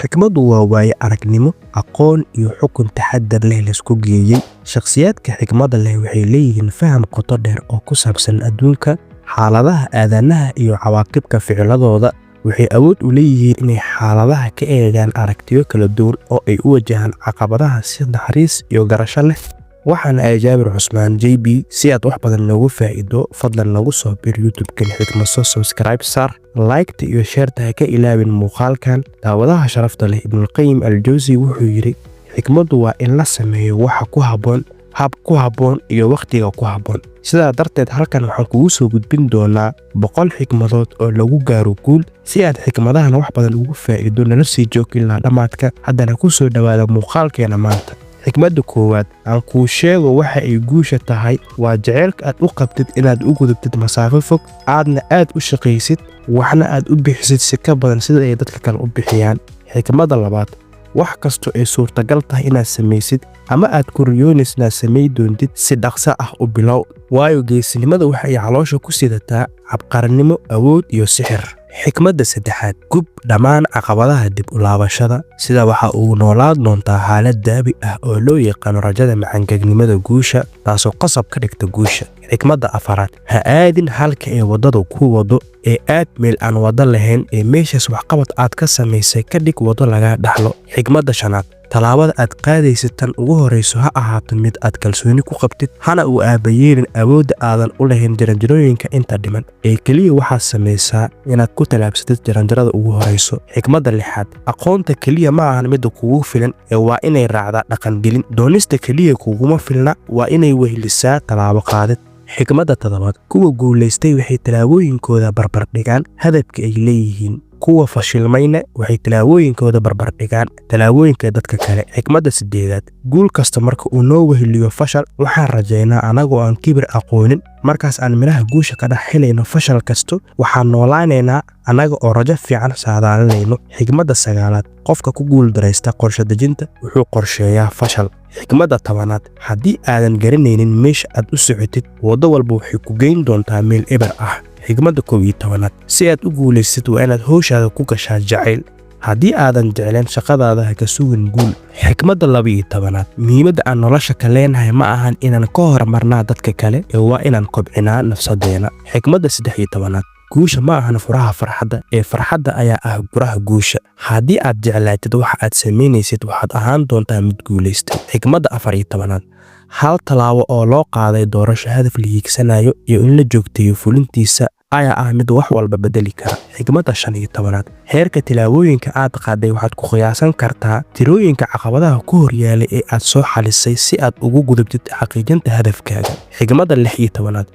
xikmadu waa waaye aragnimo, aqoon iyo xukun taxaddar leh la isku geeyey. Shakhsiyaadka xikmadda leh waxay leeyihiin faham qoto dheer oo ku saabsan adduunka, xaaladaha aadanaha iyo cawaaqibka ficiladooda. Waxay awood u leeyihiin inay xaaladaha ka eegaan aragtiyo kala duwan oo ay u wajahaan caqabadaha si naxariis iyo garasho leh. waxaan ahay Jaabir Cusmaan JB. si aad wax badan noogu faa'iido fadlan nagu soo bir YouTube-kan Xikmad soo subscribe sar, like iyo share ta ka ilaawin muuqaalkan. daawadaha sharafta leh Ibn Qayyim al-Jawzi wuxuu yiri xikmadu waa in la sameeyo waxa ku haboon, hab ku haboon iyo waqtiga ku haboon. sidaa darteed halkan waxaan kugu soo gudbin doonaa 100 xikmadood oo lagu gaaro guul. si aad xikmadahan wax badan ugu faa'iido nala sii joog ilaa dhamaadka. haddana ku soo dhawaada muuqaalkeena maanta. xikmadda koowaad aan kuu sheego waxa ay guusha tahay waa jaceylka aad u qabtid inaad u gudubtid masaafo fog, aadna aad u shaqaysid, waxna aad u bixisid si ka badan sida ay dadka kale u bixiyaan. xikmadda labaad wax kasto ay suurtagal tahay inaad samaysid ama aad ku riyoonays inaad samay doontid si dhaqso ah u bilow, waayo geesinimada waxa ay caloosha ku sidataa cabqarnimo, awood iyo sixir. xikmadda saddexaad gub dhammaan caqabadaha dib u laabashada, sida waxa uu noolaan doontaa xaalad daabi ah oo loo yaqaano rajada macangegnimada guusha, taasoo qasab ka dhigta guusha. xikmadda afaraad ha aadin halka ee waddadu ku wado ee aad meel aan waddo lahayn, ee meeshaas waxqabad aad ka samaysay ka dhig waddo laga dhaxlo. xikmadda shanaad talaabada aad qaadaysid tan ugu horeyso ha ahaato mid aad kalsooni ku qabtid, hana uu aabayeelin awoodda aadan u lahayn jaranjarooyinka inta dhiman, ee keliya waxaad samaysaa inaad ku talaabsatid jaranjarada ugu horeyso. xikmadda lixaad aqoonta keliya ma ahan midda kugu filan ee waa inay raacdaa dhaqangelin, doonista keliya kuguma filna waa inay wehelisaa talaabo qaadid. xikmadda toddobaad kuwa guulaystay waxay talaabooyinkooda barbardhigaan hadafka ay leeyihiin, kuwa fashilmayna waxay talaabooyinkooda barbardhigaan talaabooyinka dadka kale. xikmadda siddeedaad guul kasta marka uu noo weheliyo fashal waxaan rajaynaa anagoo aan kibir aqoonin, markaas aan midhaha guusha ka dhex helayno fashal kasto waxaan noolaanaynaa annaga oo rajo fiican saadaalinayno. xikmadda sagaalaad qofka ku guul daraysta qorshe dejinta wuxuu qorsheeyaa fashal. xikmadda tobanaad haddii aadan garanaynin meesha aad u socotid, waddo walba waxay ku geyn doontaa meel eber ah. xikmadda 11aad si aad u guulaysid waa inaad hawshaada ku gashaa jacayl, haddii aadan jecleen shaqadaada ha ka sugin guul. xikmadda 12aad muhiimadda aan nolosha ka leenahay ma ahan inaan ka hormarnaa dadka kale ee waa inaan kobcinaa nafsadeena. xikmadda 13aad guusha ma ahan furaha farxadda ee farxadda ayaa ah furaha guusha. haddii aad jeclaatid waxa aad samaynaysid waxaad ahaan doontaa mid guulaystay. xikmadda 14aad hal talaabo oo loo qaaday doorasho hadaf la hiigsanayo iyo in la joogteeyo fulintiisa ayaa ah mid wax walba bedeli kara. xikmadda 15aad heerka tilaabooyinka aad qaaday waxaad ku qiyaasan kartaa tirooyinka caqabadaha ku horyaalay ee aad soo xalisay si aad ugu gudubtid xaqiijinta hadafkaaga. xikmadda 16aad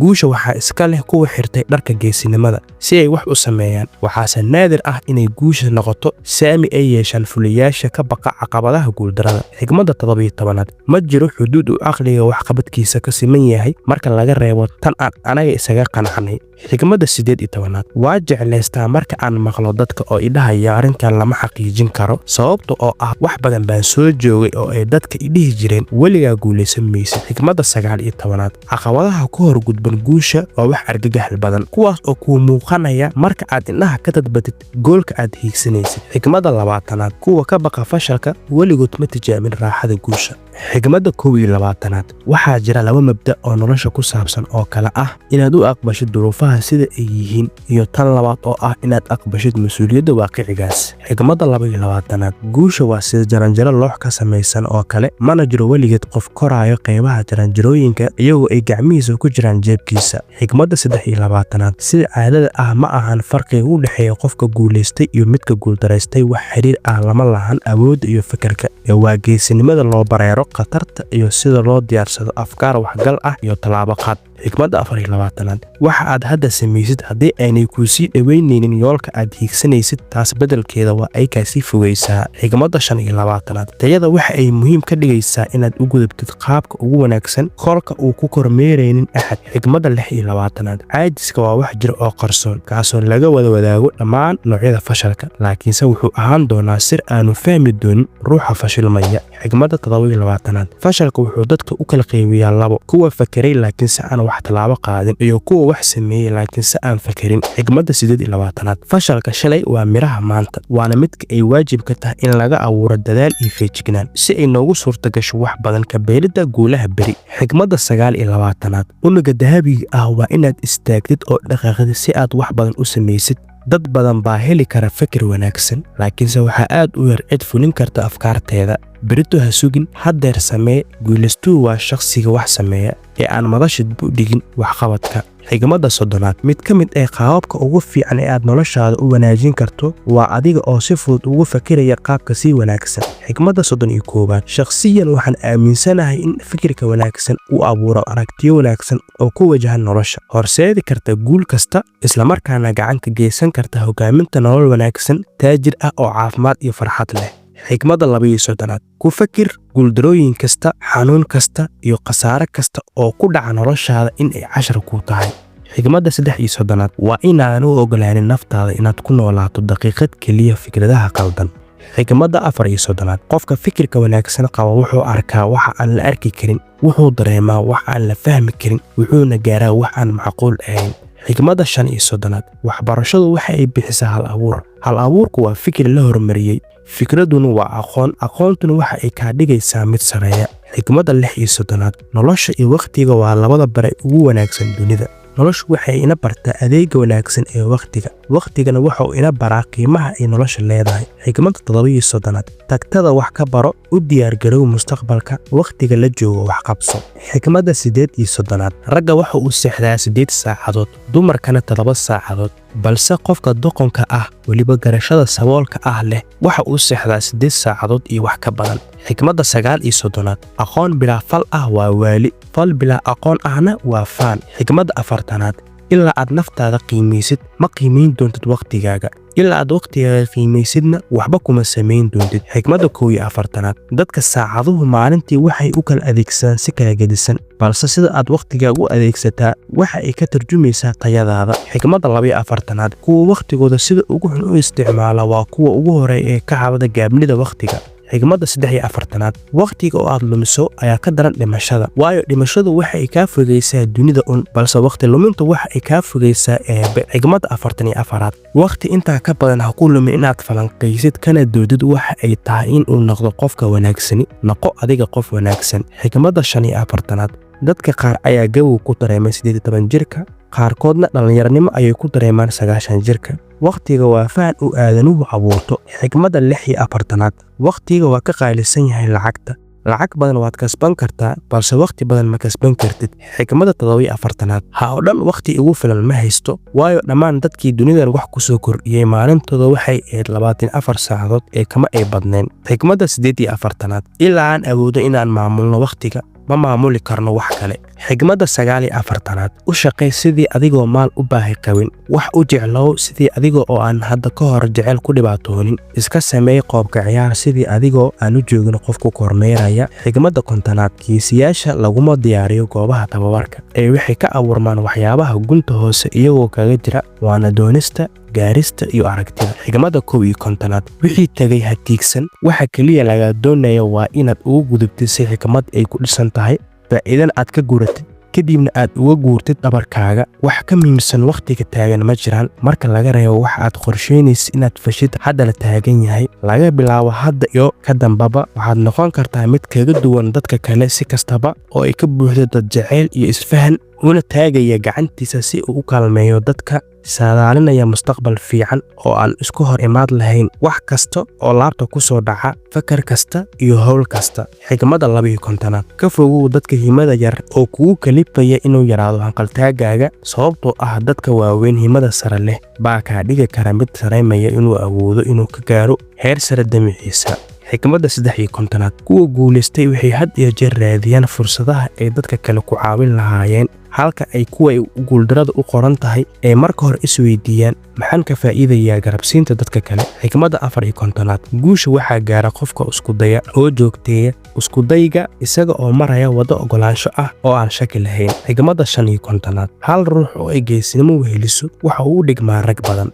guusha waxaa iska leh kuwa xirtay dharka geesinimada si ay wax u sameeyaan, waxaase naadir ah inay guusha noqoto saami ay yeeshaan fuliyaasha ka baqa caqabadaha guuldarada. xikmadda 17aad ma jiro xuduud uu aqliga waxqabadkiisa ka siman yahay marka laga reebo tan aan anaga isaga qanacnay. xikmadda 18aad waa jeclaystaa marka aan maqlo dadka oo idhahaya arrinkan lama xaqiijin karo, sababta oo ah wax badan baan soo joogay oo ay dadka idhihi jireen weligaa guulaysan maysid. xikmadda 19aad caqabadaha ku hor gudban guusha waa wax argagax badan, kuwaas oo kuu muuqanaya marka aad indhaha ka dadbatid goolka aad hiigsanaysid. xikmadda 20aad kuwa ka baqa fashalka weligood ma tijaabin raaxada guusha. xikmadda 21aad waxaa jira laba mabda oo nolosha ku saabsan oo kala ah inaad u aqbashid duruufaha sida ay yihiin iyo tan labaad oo ah inaad aqbashid mas'uuliyadda waaqicigaas. xikmadda 22aad guusha waa sida jaranjaro loox ka samaysan oo kale, mana jiro weligeed qof koraayo qaybaha jaranjarooyinka iyagoo ay gacmihiisa ku jiraan jeebkiisa. xikmadda 23aad sida caadada ah ma ahan farqiga u dhexeeya qofka guulaystay iyo midka guuldaraystay wax xiriir ah lama lahan awoodda iyo fikirka, ee waa geesinimada loo bareero khatarta iyo sida loo diyaarsado afkaar waxgal ah iyo tallaabo qaad. xikmadda 24aad waxa aad hadda samaysid haddii aanay kuu sii dhaweynaynin yoolka aad hiigsanaysid, taas beddelkeeda waa ay kaa sii fogaysaa. xikmadda 25aad tayada waxa ay muhiim ka dhigaysaa inaad u gudubtid qaabka ugu wanaagsan kolka uu ku kormeeraynin axad. xikmadda 26aad caajiska waa wax jira oo qarsoon kaasoo laga wada wadaago dhammaan noocyada fashalka, laakiinse wuxuu ahaan doonaa sir aanu fahmi doonin ruuxa fashilmaya. xikmadda 27aad fashalka wuxuu dadka u kala qaybiyaa labo, kuwa fakeray laakiinse aan wax tallaabo qaadin iyo kuwa wax sameeyay laakiin si aan fakirin. Xigmadda 28aad fashalka shalay waa miraha maanta, waana midka ay waajib ka tahay in laga abuuro dadaal iyo feejignaan si ay noogu suurta gasho wax badan ka beelidda guulaha beri. Xigmadda 29aad unuga dahabiga ah waa inaad istaagtid oo dhaqaaqdid si aad wax badan u samaysid. dad badan baa heli kara fikir wanaagsan, laakiinse waxaa aad u yar cid fulin karta afkaarteeda. berito ha sugin, haddeer samee. guulaystuhu waa shakhsiga wax sameeya ee aan madashid bu dhigin waxqabadka. xigmadda 30aad mid ka mid ah qaababka ugu fiican ee aad noloshaada u wanaajin karto waa adiga oo si fudud ugu fakiraya qaabka si wanaagsan. xigmadda 31aad shakhsiyan waxaan aaminsanahay in fikirka wanaagsan uu abuuro aragtiyo wanaagsan oo ku wajahan nolosha, horseedi karta guul kasta, isla markaana gacan ka geysan karta hogaaminta nolol wanaagsan, taajir ah oo caafimaad iyo farxad leh. xigmadda 32aad ku fakir guuldarooyin kasta, xanuun kasta iyo khasaare kasta oo ku dhaca noloshaada in ay cashar ku tahay. xigmadda 33aad waa inaadan u ogolaanin naftaada inaad ku noolaato daqiiqad keliya fikradaha qaldan. xigmadda 34aad qofka fikirka wanaagsan qaba wuxuu arkaa waxa aan la arki karin, wuxuu dareemaa wax aan la fahmi karin, wuxuuna gaaraa wax aan macquul ahayn. xigmadda 35aad waxbarashadu waxa ay bixisaa hal abuur. hal abuurku waa fikir la horumariyay, fikraduna waa aqoon, aqoontuna waxa ay kaa dhigaysaa mid sareeya. xigmadda 36aad nolosha iyo wakhtiga waa labada bare ugu wanaagsan dunida. noloshu waxay ina bartaa adeega wanaagsan ee wakhtiga, wakhtigana wuxuu ina baraa qiimaha ay nolosha leedahay. xigmadda 37aad tagtada wax ka baro, u diyaargarow mustaqbalka, wakhtiga la joogo wax qabso. xigmadda 38aad ragga waxa uu seexdaa 8 saacadood, dumarkana 7 saacadood, balse qofka doqonka ah weliba garashada saboolka ah leh waxa uu seexdaa 8 saacadood iyo wax ka badan. xigmadda 39aad aqoon bilaa fal ah waa waali, fal bilaa aqoon ahna waa faan. xigmadda 40aad ilaa aad naftaada qiimaysid ma qiimayn doontid wakhtigaaga, ilaa aad wakhtigaaga qiimaysidna waxba kuma samayn doontid. xigmadda 41aad dadka saacaduhu maalintii waxay u kala adeegsadaan si kala gedisan, balse sida aad wakhtigaaga u adeegsataa waxa ay ka tarjumaysaa tayadaada. xigmadda 42aad kuwa wakhtigooda sida ugu xun u isticmaala waa kuwa ugu horeeya ee ka cabada gaabnida wakhtiga. xigmadda 43aad wakhtiga oo aad lumiso ayaa ka daran dhimashada, waayo dhimashadu waxa ay kaa fogaysaa dunida balse wakhti luminta waxa ay kaa fogaysaa eebe. xigmadda 44aad wakhti intaa ka badan ha ku lumin inaad falanqaysid kana doodid waxa ay tahay in uu noqdo qofka wanaagsani, noqo adiga qof wanaagsan. xigmadda 45aad dadka qaar ayaa gabow ku dareemay 18 jirka, qaarkoodna dhallinyaranimo ayay ku dareemaan 90 jirka. wakhtiga waa fahan uu aadanuhu abuurto. xigmadda 46aad wakhtiga waa ka qaalisan yahay lacagta. lacag badan waad kasban kartaa, balse wakhti badan ma kasban kartid. xigmadda 47aad ha oo dhan wakhti ugu filan ma haysto, waayo dhammaan dadkii dunidan wax ku soo kordhiyey maalintooda waxay ahayd 24 saacadood ee kama ay badnayn. xigmadda 48aad ilaa aan awoodo inaan maamulno wakhtiga ma maamuli karno wax kale. xigmadda 49aad u shaqay sidii adigoo maal u baahi qabin, wax u jeclow sidii adigoo oo aan hadda ka hor jecel ku dhibaatoonin, iska sameey qoobka ciyaar sidii adigoo aan u joogin qof ku kormeeraya. xigmadda 50aad kiisiyaasha laguma diyaariyo goobaha tababarka ee waxay ka abuurmaan waxyaabaha gunta hoose iyagoo kaga jira, waana doonista, gaarista iyo aragtida. xigmadda 51aad wixii tagay ha tiigsan, waxa kaliya laga doonaya waa inaad ugu gudubtid si xikmad ay ku dhisan tahay, faa'iidana aad ka guuratid, kadibna aad uga guurtid dhabarkaaga. wax ka muhiimsan wakhtiga taagan ma jiraan marka laga reebo wax aad qorsheynaysid inaad fashid hadda la taagan yahay. laga bilaabo hadda iyo ka dambaba waxaad noqon kartaa mid kaga duwan dadka kale si kastaba oo ay ka buuxdo dad jacayl iyo isfahan, una taagaya gacantiisa si uu u kaalmeeyo dadka, saadaalinaya mustaqbal fiican oo aan isku hor imaad lahayn wax kasta oo laabta ku soo dhaca, fakar kasta iyo howl kasta. xigmadda 52aad ka fogow dadka himada yar oo kugu kalifaya inuu yaraado hanqaltaagaaga, sababtoo ah dadka waaweyn himada sare leh baa kaa dhigi kara mid sareemaya inuu awoodo inuu ka gaaro heer sare damaciisa. xigmadda 53aad kuwa guulaystay waxay had iyo jeer raadiyaan fursadaha ay dadka kale ku caawin lahaayeen, halka ay kuwa guuldarada u qoran tahay ee marka hore isweydiiyaan maxaan ka faa'iidayaa garabsiinta dadka kale. xigmadda 54aad guusha waxaa gaara qofka iskudaya oo joogteeya iskudayga isaga oo maraya waddo ogolaansho ah oo aan shaki lahayn. xigmadda 55aad hal ruux oo ay geesinimo weheliso waxa uu u dhigmaa rag badan.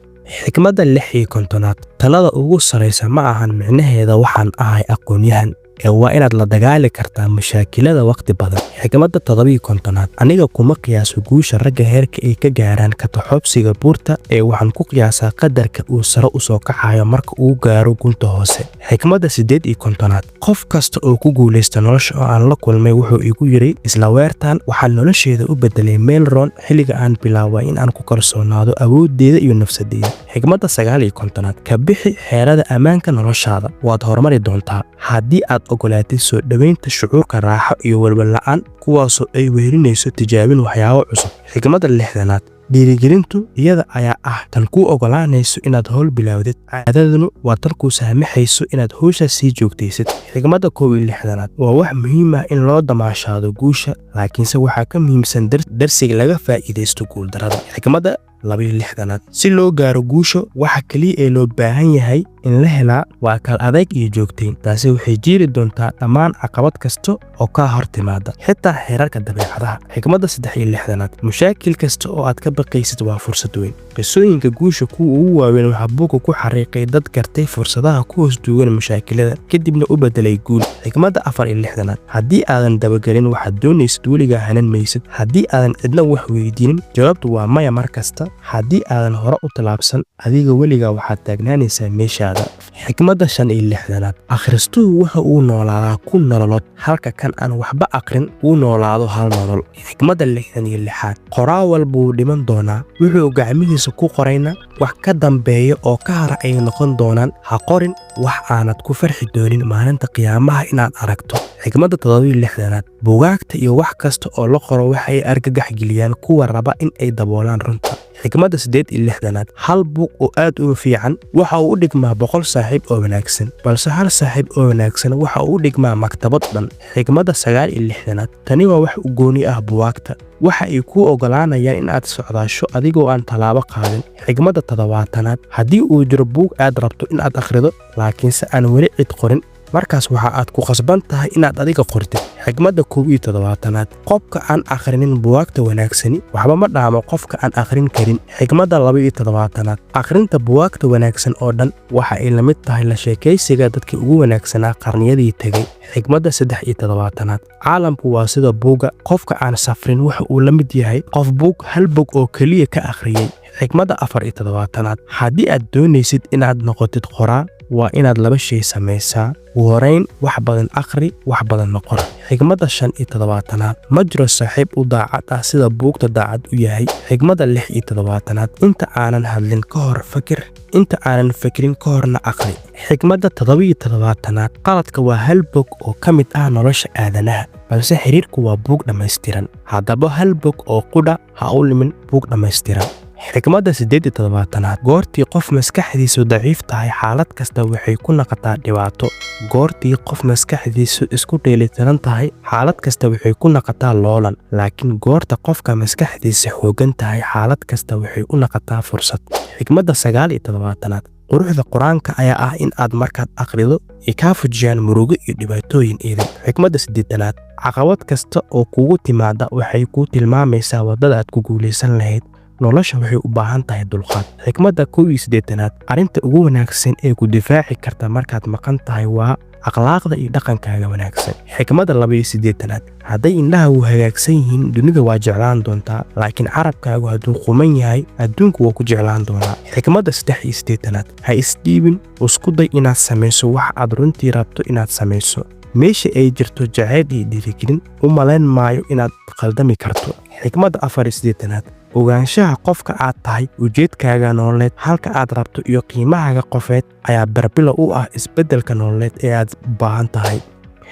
xigmadda 56aad talada ugu saraysa ma ahan micnaheeda waxaan ahay aqoon-yahan, ee waa inaad la dagaali kartaa mashaakilada waqti badan. Xigmadda 17aad aniga kuma qiyaaso guusha ragga heerka ay ka gaaraan ka taxoobsiga buurta ee waxaan ku qiyaasaa qadarka uu sare u soo kacayo marka uu gaaro gunta hoose. Xigmadda 18aad qof kasta oo ku guuleysta nolosha oo aan la kulmay wuxuu igu yiri isla weertan waxaan nolosheeda u bedelay meel roon xilliga aan bilaaway in aan ku kalsoonaado awoodeeda iyo nafsadeeda. Xigmadda 19aad ka bixi xeerada ammaanka noloshaada waad horumari doontaa haddii aad ogolaatid soo dhaweynta shucuurka raaxo iyo walwal la'aan kuwaasoo ay weerinayso tijaabin waxyaabo cusub. Xigmadda 60aad dhiirigelintu iyada ayaa ah tan kuu ogolaanayso inaad howl bilowdid. Caadaduna waa tan kuu saamaxayso inaad howsha sii joogtaysid. Xigmadda 61aad waa wax muhiim ah in loo damaashaado guusha laakiinse waxaa ka muhiimsan darsiga laga faa'iidaysto guuldarrada. Xigmadda 62aad si loo gaaro guusha waxa kaliya ee loo baahan yahay in la helaa waa kal adeeg iyo joogtayn. taasi waxay jiiri doontaa dhammaan caqabad kasta oo ka hor timaada xitaa xeerarka dabeecadaha. Xigmadda 63aad mushaakil kasta oo aad ka baqaysid waa fursad weyn. qisooyinka guusha kuwa ugu waaweyn waxaa buugga ku xariiqay dad gartay fursadaha ku hoos duugan mashaakilada kadibna u bedelay guul. Xigmadda 64aad haddii aadan dabagelin waxaad doonaysid weligaa hanan maysid. haddii aadan cidna wax weydiinin jawaabtu waa maya mar kasta. haddii aadan hore u talaabsan adiga weligaa waxaad taagnaanaysaa meeshaada. Xigmadda 65aad akhristuhu waxa uu noolaadaa kun nololood halka kan aan waxba aqrin uu noolaado hal nolol. Xigmadda 66aad qoraa walba wuu dhiman doonaa wuxuu gacmihiisa ku qorayna wax ka dambeeya oo ka hara ay noqon doonaan. ha qorin wax aanad ku farxi doonin maalinta qiyaamaha inaad aragto. Xigmadda 67aad buugaagta iyo wax kasta oo la qoro waxay argagax geliyaan kuwa raba in ay daboolaan runta. Xigmadda 68aad hal buug oo aad u fiican waxa uu u dhigmaa 100 saaxiib oo wanaagsan balse hal saaxiib oo wanaagsan waxa uu u dhigmaa maktabad dhan. Xigmadda 69aad tani waa wax u gooni ah buugaagta waxa ay ku ogolaanayaan in aad socdaasho adigoo aan talaabo qaadin. Xigmadda 70aad haddii uu jiro buug aad rabto in aad akhrido laakiinse aan weli cid qorin markaas waxa aad ku qasban tahay inaad adiga qortid. Xigmadda 71aad qofka aan akhrinin buugaagta wanaagsani waxba ma dhaamo qofka aan akhrin karin. Xigmadda 72aad akhrinta buugaagta wanaagsan oo dhan waxa ay la mid tahay la sheekaysiga dadkii ugu wanaagsanaa qarniyadii tegay. Xigmadda 73aad caalamku waa sida buuga qofka aan safrin waxa uu la mid yahay qof buug hal buug oo kaliya ka akhriyay. Xigmadda 74aad haddii aad doonaysid inaad noqotid qoraa waa inaad laba shay samaysaa. ugu horeyn wax badan akhri wax badan qor. Xigmadda 75aad ma jiro saaxiib u daacad ah sida buugta daacad u yahay. Xigmadda 76aad inta aanan hadlin ka hor fakir inta aanan fakirin ka horna akhri. Xigmadda 77aad qaladka waa hal buug oo ka mid ah nolosha aadanaha balse xiriirku waa buug dhammaystiran. haddaba hal buug oo qudha ha u limin buug dhammaystiran. Xigmadda 88aad goortii qof maskaxdiisu daciif tahay xaalad kasta waxay ku noqotaa dhibaato. goortii qof maskaxdiisu isku dheelitiran tahay xaalad kasta waxay ku noqotaa loolan laakiin goorta qofka maskaxdiisa xoogan tahay xaalad kasta waxay u noqotaa fursad. Xigmadda 89aad quruxda quraanka ayaa ah in aad markaad akhrido ay ka fujiyaan murugo iyo dhibaatooyin idin. Xigmadda 8aad caqabad kasta oo kugu timaada waxay ku tilmaamaysaa wadada aad ku guuleysan lahayd. nolosha waxay u baahan tahay dulqaad. Xigmadda 81aad arinta ugu wanaagsan ee ku difaaci karta markaad maqan tahay waa akhlaaqda iyo dhaqankaaga wanaagsan. Xigmadda 82aad hadday indhahaagu hagaagsan yihiin dunida waa jeclaan doontaa laakiin carabkaagu hadduu quman yahay adduunku waa ku jeclaan doonaa. Xigmadda 83aad ha isdhiibin isku day inaad samayso wax aad runtii rabto inaad samayso. meesha ay jirto jacayl iyo dhiirigelin u malayn maayo inaad qaldami karto. Xigmadda 84aad ogaanshaha qofka aad tahay ujeedkaaga nololeed halka aad rabto iyo qiimahaaga qofeed ayaa barbilo u ah isbeddelka nololeed ee aad u baahan tahay.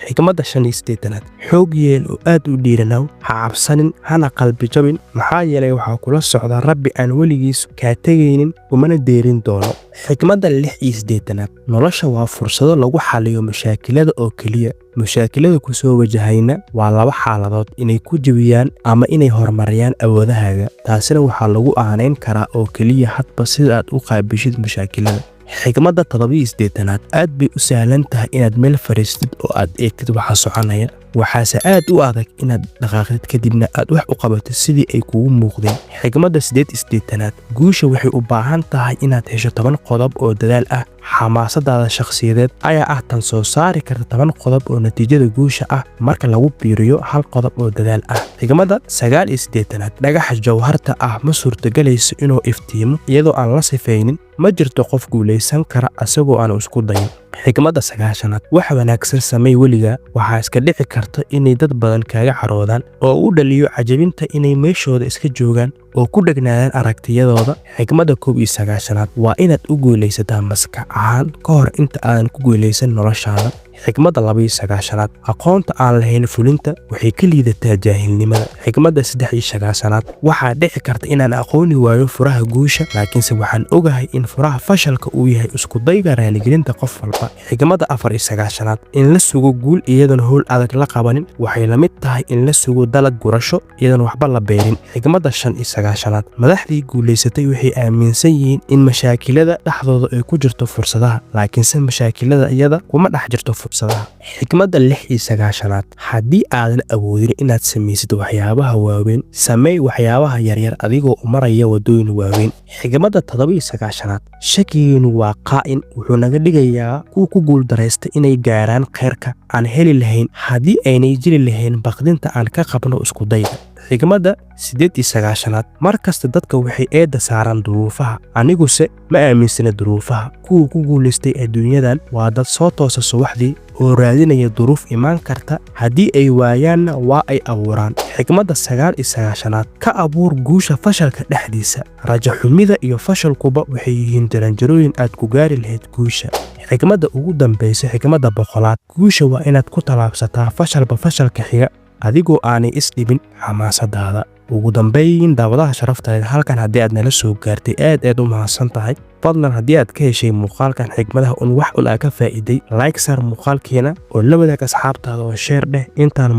Xigmadda 85aad xoog yeel oo aad u dhiiranaw ha cabsanin hana qalbi jabin maxaa yeelay waxaa kula socda rabbi aan weligiis kaa tegaynin umana deerin doono. Xigmadda 86aad nolosha waa fursado lagu xaliyo mashaakilada oo keliya. mashaakilada ku soo wajahayna waa laba xaaladood inay ku jabiyaan ama inay horumariyaan awoodahaaga. taasina waxaa lagu aanayn karaa oo keliya hadba sida aad u qaabishid mashaakilada. Xigmadda 87aad aad bay u sahlan tahay inaad meel fariistid oo aad eegtid waxa soconaya waxaase aad u adag inaad dhaqaaqdid kadibna aad wax u qabato sidii ay kugu muuqdeen. xigmadda 88aad guusha waxay u baahan tahay inaad hesho 10 qodob oo dadaal ah. xamaasadaada shakhsiyadeed ayaa ah tan soo saari karta 10 qodob oo natiijada guusha ah marka lagu biiriyo hal qodob oo dadaal ah. xigmadda 89aad dhagaxa jawharta ah ma suurtagelayso inuu iftiimo iyadoo aan la sifaynin. ma jirto qof guulaysan kara asagoo aan isku dayin. xigmadda 90aad wax wanaagsan samey weligaa. waxaa iska dhici karta inay dad badan kaaga caroodaan oo u dhaliyo cajabinta inay meeshooda iska joogaan oo ku dhegnaadaan aragtiyadooda. xigmadda 91aad waa inaad u guulaysataa maskax ahaan ka hor inta aadan ku guulaysan noloshaada. xigmadda 92aad aqoonta aan lahayn fulinta waxay ka liidataa jaahilnimada. xigmadda 93aad waxaa dhici karta inaan aqooni waayo furaha guusha, laakiinse waxaan ogahay in furaha fashalka uu yahay isku dayga raaligelinta qof walba. xigmadda 94aad in la sugo guul iyadoon howl adag la qabanin waxay la mid tahay in la sugo dalag gurasho iyadoon waxba la beerin. xigmadda 95aad madaxdii guulaysatay waxay aaminsan yihiin in mashaakilada dhexdooda ay ku jirto fursadaha, laakiinse mashaakilada iyada kuma dhex jirto fursadaha. xigmadda 96aad haddii aadan awoodin inaad samaysid waxyaabaha waaweyn, sameey waxyaabaha yaryar adigoo u maraya wadooyin waaweyn. xigmadda 97aad shakigiinu waa qaa'in wuxuu naga dhigayaa kuwa ku guuldaraysta inay gaaraan khayrka aan heli lahayn haddii aynay jiri lahayn baqdinta aan ka qabno isku dayga. xigmadda 98aad mar kasta dadka waxay eedda saaraan duruufaha, aniguse ma aaminsana duruufaha. kuwa ku guulaystay adduunyadan waa dad soo toosa subaxdii oo raadinaya duruuf imaan karta, haddii ay waayaanna waa ay abuuraan. xigmadda 99aad ka abuur guusha fashalka dhexdiisa. rajo xumida iyo fashalkuba waxay yihiin jaranjarooyin aad ku gaari lahayd guusha. xigmadda ugu dambaysa xigmadda 100aad guusha waa inaad ku tallaabsataa fashalba fashalka xiga adigoo aanay isdhibin xamaasadaada. ugu dambayn daawadaha sharafta leh halkan haddii aad nala soo gaartay aad u mahadsan tahay. fadlan haddii aad ka heshay muuqaalkan xigmadaha un wax ul aa ka faa'iiday like saar muuqaalkeena oo la wadaag asxaabtaada oo sheer dheh. intaan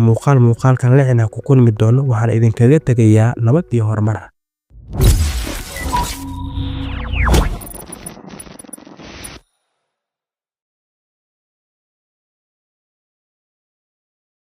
muuqaalkan lexina ku kulmi doono waxaan idinkaga tegayaa nabad iyo horumar.